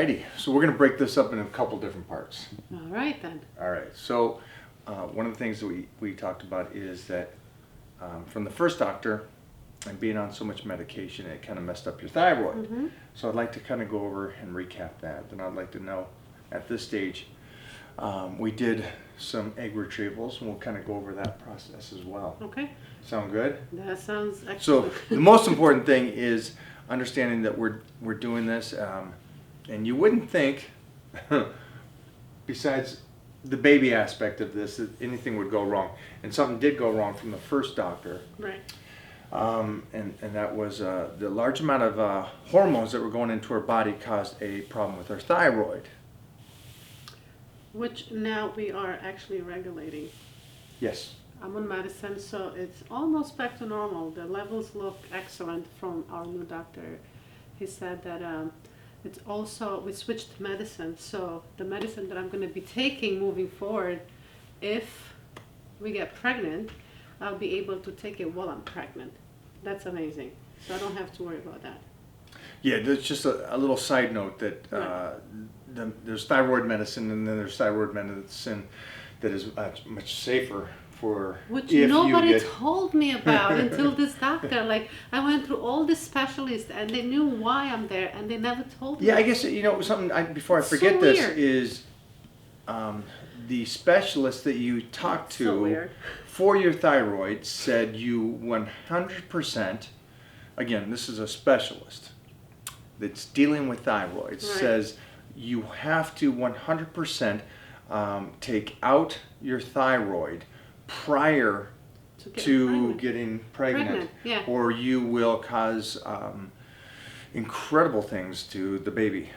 righty. So we're going to break this up in a couple different parts. All right then. All right. So one of the things that we talked about is that from the first doctor and being on so much medication, it kind of messed up your thyroid. Mm-hmm. So I'd like to kind of go over and recap that. And I'd like to know at this stage, we did some egg retrievals, and we'll kind of go over that process as well. Okay. Sound good? That sounds excellent. So the most important thing is understanding that we're doing this, and you wouldn't think, besides the baby aspect of this, that anything would go wrong. And something did go wrong from the first doctor. Right. And that was the large amount of hormones that were going into her body caused a problem with her thyroid. Which now we are actually regulating. Yes. I'm on medicine, so it's almost back to normal. The levels look excellent from our new doctor. He said that it's also, we switched medicine, so the medicine that I'm going to be taking moving forward, if we get pregnant, I'll be able to take it while I'm pregnant. That's amazing. So I don't have to worry about that. Yeah, there's just a little side note that there's thyroid medicine, and then there's thyroid medicine that is much safer for which if nobody you get... told me about until this doctor. Like, I went through all the specialists and they knew why I'm there, and they never told me. Yeah, I guess, something before I forget So this weird. is the specialist that you talked So to weird. for your thyroid said you 100%, again, this is a specialist that's dealing with thyroid, Right. says you have to 100% take out your thyroid prior to getting pregnant, yeah. or you will cause incredible things to the baby.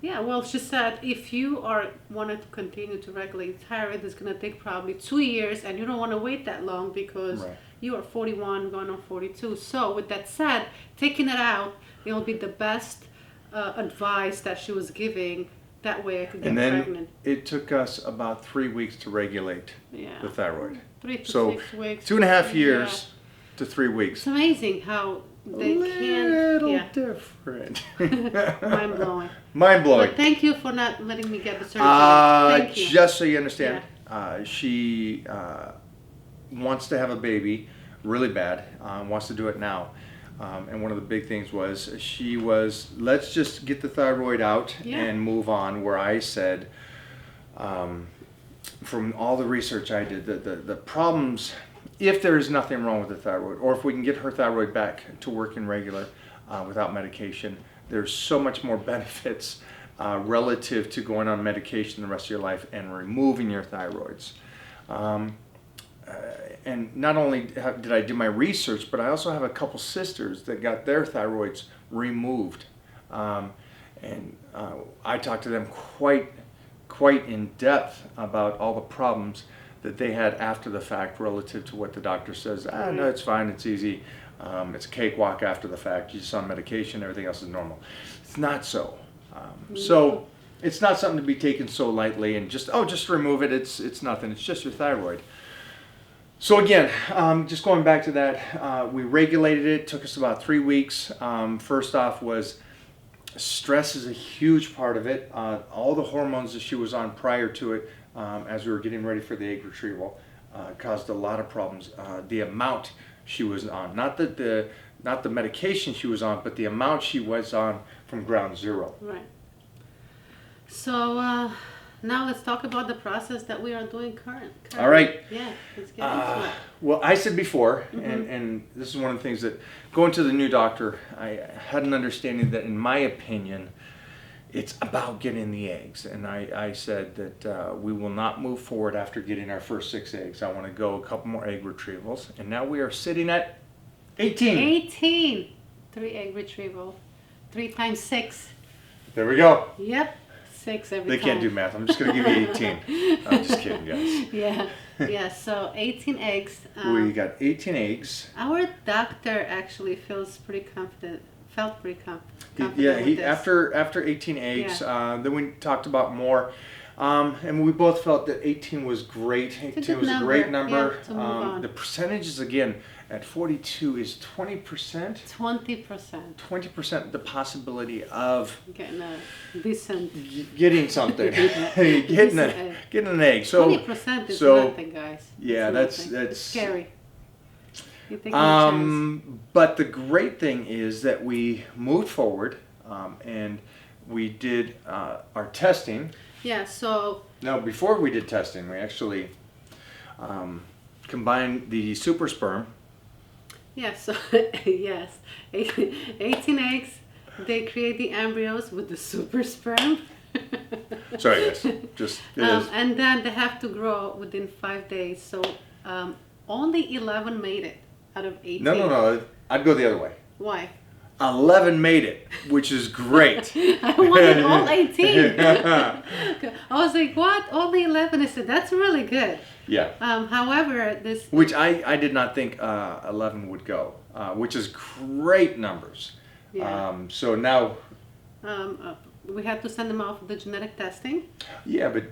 Yeah, well, she said if you wanted to continue to regulate thyroid, it's going to take probably 2 years, and you don't want to wait that long because Right. you are 41 going on 42. So with that said, taking it out, it will be the best advice that she was giving. That way I could get And then pregnant. it took us about 3 weeks to regulate Yeah. the thyroid. 3 to So 6 weeks. 2.5 years to 3 weeks. It's amazing how they can. Little Yeah. different. Mind blowing. Mind blowing. But thank you for not letting me get the surgery. Thank you. Just so you understand, she wants to have a baby really bad, wants to do it now. And one of the big things was let's just get the thyroid out and move on, where I said, from all the research I did, the problems, if there is nothing wrong with the thyroid, or if we can get her thyroid back to working regular without medication, there's so much more benefits relative to going on medication the rest of your life and removing your thyroids. And not only did I do my research, but I also have a couple sisters that got their thyroids removed. And I talked to them quite in depth about all the problems that they had after the fact relative to what the doctor says. No, it's fine, it's easy. It's a cakewalk after the fact. You're just on medication, everything else is normal. It's not so. So it's not something to be taken so lightly and just remove it. It's nothing. It's just your thyroid. So again, just going back to that, we regulated it. It took us about 3 weeks. First off was stress is a huge part of it. All the hormones that she was on prior to it, as we were getting ready for the egg retrieval, caused a lot of problems. The amount she was on, not the medication she was on, but the amount she was on from ground zero. Right. So now let's talk about the process that we are doing currently. All right. Yeah, let's get into it. Well, I said before, and this is one of the things that going to the new doctor, I had an understanding that, in my opinion, it's about getting the eggs. And I said that we will not move forward after getting our first 6 eggs. I want to go a couple more egg retrievals. And now we are sitting at 18. 18. 3 egg retrieval. 3 times 6. There we go. Yep. 6 every They time. can't do math. I'm just going to give you 18. I'm just kidding, guys. Yeah. So 18 eggs. We got 18 eggs. Our doctor actually feels pretty confident. Felt pretty confident. Yeah, with this. after 18 eggs, then we talked about more And we both felt that 18 was great. 18 was a great number. Yeah, to move on. The percentages, again, at 42 is 20%. 20%. 20% the possibility of Getting a decent. getting something, getting an egg. So 20% is nothing, guys. Yeah, it's that's scary. You're taking a chance. But the great thing is that we moved forward, and we did our testing. Yeah. So. No, before we did testing, we actually combined the super sperm. Yeah. So yes, 18 eggs. They create the embryos with the super sperm. Sorry, guys. Just it is. And then they have to grow within 5 days. So only 11 made it out of 18. No. I'd go the other way. Why? 11 made it, which is great. I wanted all 18. I was like, what? Only 11? I said, that's really good. Yeah. However, this... Which I did not think 11 would go, which is great numbers. Yeah. So now... we had to send them off for the genetic testing. Yeah, but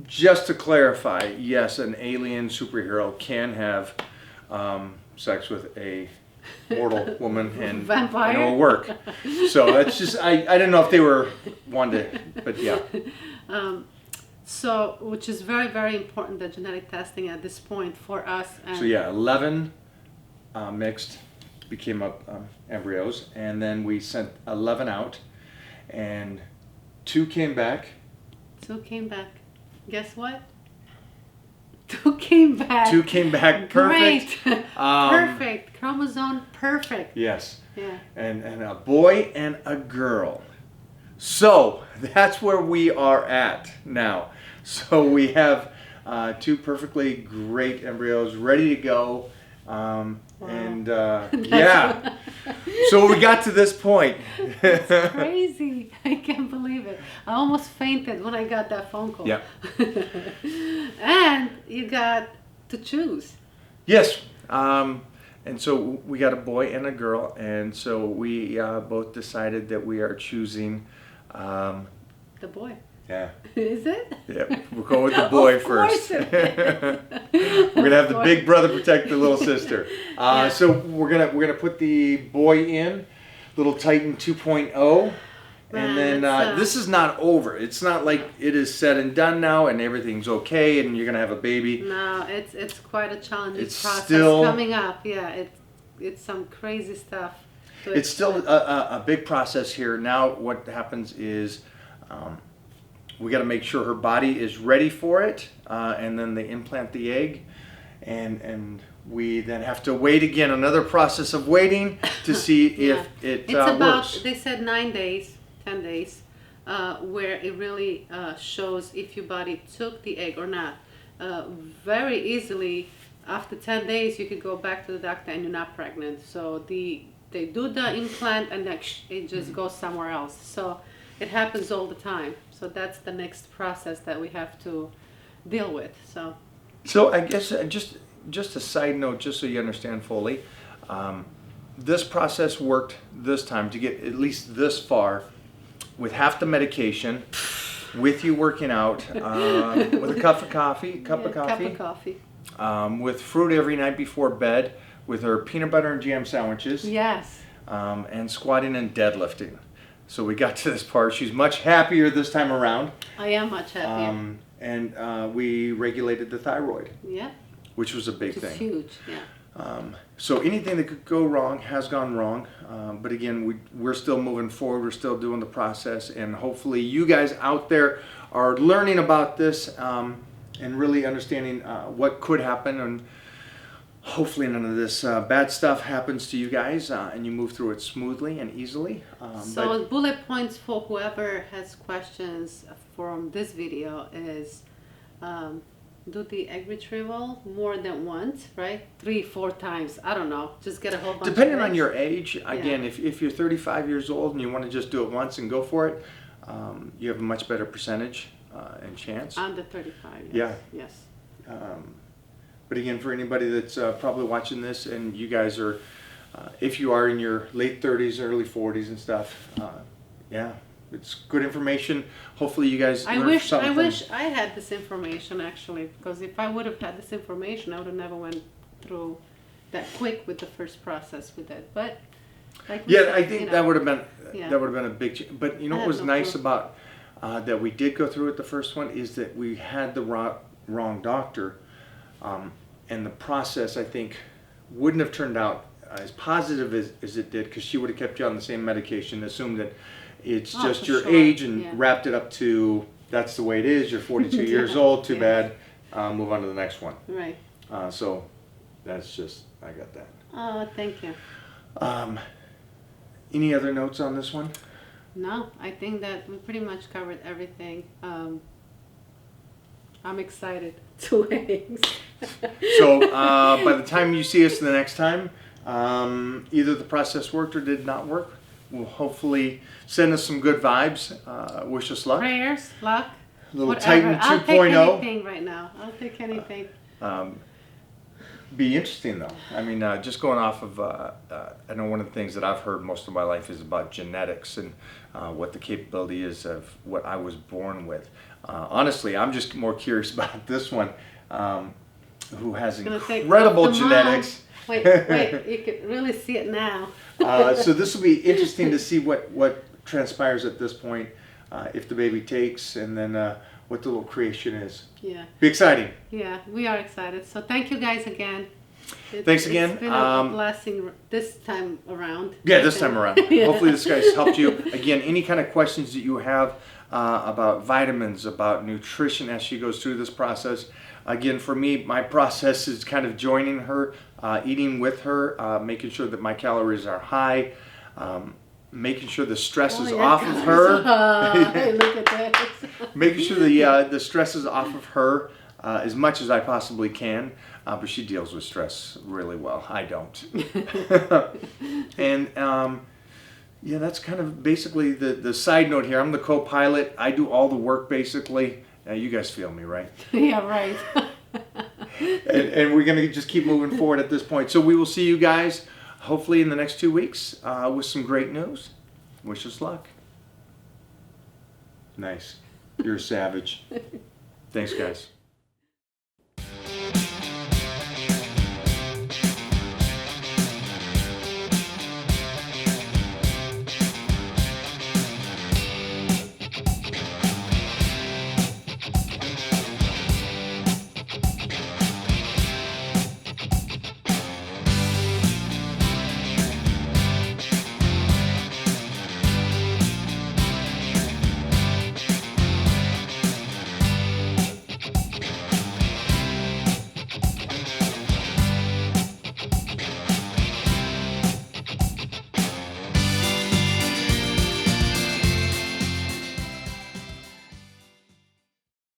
just to clarify, yes, an alien superhero can have sex with a mortal woman and vampire. it'll work. So that's just, I didn't know if they were wanted to, but yeah. So, which is very, very important, the genetic testing at this point for us. And So yeah, 11 mixed became up embryos, and then we sent 11 out, and 2 came back. 2 came back. Guess what? 2 came back. 2 came back perfect. Great. Perfect. Chromosome perfect. Yes. Yeah. And a boy and a girl. So that's where we are at now. So we have 2 perfectly great embryos ready to go. Wow. And yeah. So we got to this point. It's crazy. I can't believe it. I almost fainted when I got that phone call. Yeah. And you got to choose. Yes. And so we got a boy and a girl, and so we both decided that we are choosing The boy. Yeah. Is it? Yeah, we'll go with the boy Of first. course it We're gonna have the big brother protect the little sister. Yeah. So we're gonna put the boy in, little Titan 2.0, and then this is not over. It's not like it is said and done now, and everything's okay, and you're gonna have a baby. No, it's quite a challenging It's process still- coming up. Yeah, it's some crazy stuff. to It's still a big process here. Now what happens is we got to make sure her body is ready for it, and then they implant the egg, and we then have to wait again, another process of waiting to see Yeah. if it It's about, works. they said 9 days, 10 days, where it really shows if your body took the egg or not. Very easily, after 10 days, you could go back to the doctor and you're not pregnant. So they do the implant and it just goes somewhere else. So it happens all the time. So that's the next process that we have to deal with. So I guess just a side note, just so you understand fully, this process worked this time to get at least this far with half the medication, with you working out, with a cup of coffee, Cup of coffee. with fruit every night before bed, with her peanut butter and jam sandwiches, Yes. and squatting and deadlifting. So we got to this part. She's much happier this time around. I am much happier. And we regulated the thyroid, Yeah. which was a big Which is thing. huge. Yeah. So anything that could go wrong has gone wrong. But again, we're still moving forward. We're still doing the process. And hopefully you guys out there are learning about this and really understanding what could happen. And hopefully none of this bad stuff happens to you guys and you move through it smoothly and easily. So bullet points for whoever has questions from this video is do the egg retrieval more than once, right? 3-4 times. I don't know. Just get a whole bunch depending of on eggs. your age, again, if you're 35 years old and you want to just do it once and go for it, you have a much better percentage and chance. Under 35, yes. Yeah. Yes. But again, for anybody that's probably watching this and you guys are, if you are in your late 30s, early 40s and stuff, yeah, it's good information. Hopefully you guys I learned wish something from- I had this information actually, because if I would have had this information, I would have never went through that quick with the first process with it. But like we Yeah, said, I think that would have been Yeah. that would have been a big. But you know I what had was no nice clue. about that we did go through it the first one is that we had the wrong doctor, and the process I think wouldn't have turned out as positive as it did, because she would have kept you on the same medication, assumed that it's Oh, just for your sure. age, and Yeah. wrapped it up to that's the way it is. You're 42 years Yeah. old. Too Yeah. bad. Move on to the next one. Right. So that's just I got that. Oh, thank you. Any other notes on this one? No, I think that we pretty much covered everything. I'm excited. 2 weddings. So by the time you see us the next time, either the process worked or did not work. We'll hopefully send us some good vibes. Wish us luck. Prayers, luck, A little whatever. Titan I'll take 2.0. anything right now. I'll take anything. Be interesting though. I mean, just going off of, I know one of the things that I've heard most of my life is about genetics and what the capability is of what I was born with. Honestly, I'm just more curious about this one, who has Gonna take incredible off the mom. genetics. Wait, you can really see it now. So this will be interesting to see what transpires at this point, if the baby takes, and then what the little creation is. Yeah, Be exciting. yeah, we are excited. So thank you guys again. Thanks again. It's been a blessing this time around. Yeah, this time around. Yeah. Hopefully this guy's helped you. Again, any kind of questions that you have about vitamins, about nutrition as she goes through this process. Again, for me, my process is kind of joining her, eating with her, making sure that my calories are high, making sure the stress is Oh, off yeah. of her. Hey, look at that. Making sure the stress is off of her as much as I possibly can, but she deals with stress really well. I don't. And yeah, that's kind of basically the side note here. I'm the co-pilot. I do all the work basically. You guys feel me, right? Yeah, right. And we're going to just keep moving forward at this point. So we will see you guys hopefully in the next 2 weeks with some great news. Wish us luck. Nice. You're a savage. Thanks, guys.